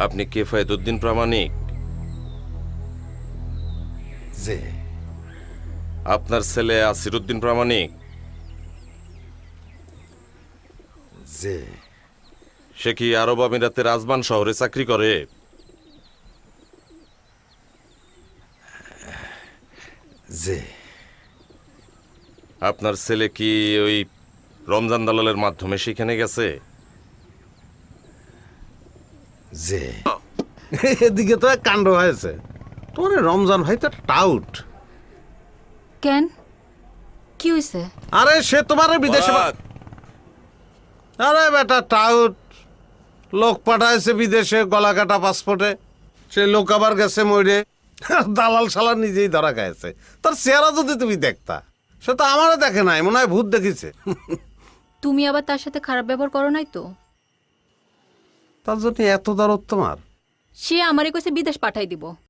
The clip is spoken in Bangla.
আপনি কিফায়েতুদ্দিন প্রামাণিক? যে আপনার ছেলে আসিরুদ্দিন প্রামাণিক? যে সে কি আরব আমিরাতের আজমান শহরে চাকরি করে? যে আপনার ছেলে কি ওই রমজান দালালের মাধ্যমে সেখানে গেছে? যে এদিকে তো এক কাণ্ড হয়েছে। তোর এই রমজান ভাই তো টাউট। কেন কি হয়েছে? আরে সে তোমার বিদেশে বরাত! আরে বেটা টাউট, লোক পাঠাইছে বিদেশে গলা কাটা পাসপোর্টে, সে লোক আবার গেছে মরে। দালাল শালা নিজেই ধরা খাইছে। তার চেহারা যদি তুমি দেখতা, সে তো আমারও দেখে নাই, মনে হয় ভূত দেখিছে। তুমি আবার তার সাথে খারাপ ব্যবহার করো নাই তো? তার জন্য এত দরদ তোমার? সে আমারই কইছে বিদেশ পাঠাই দিব।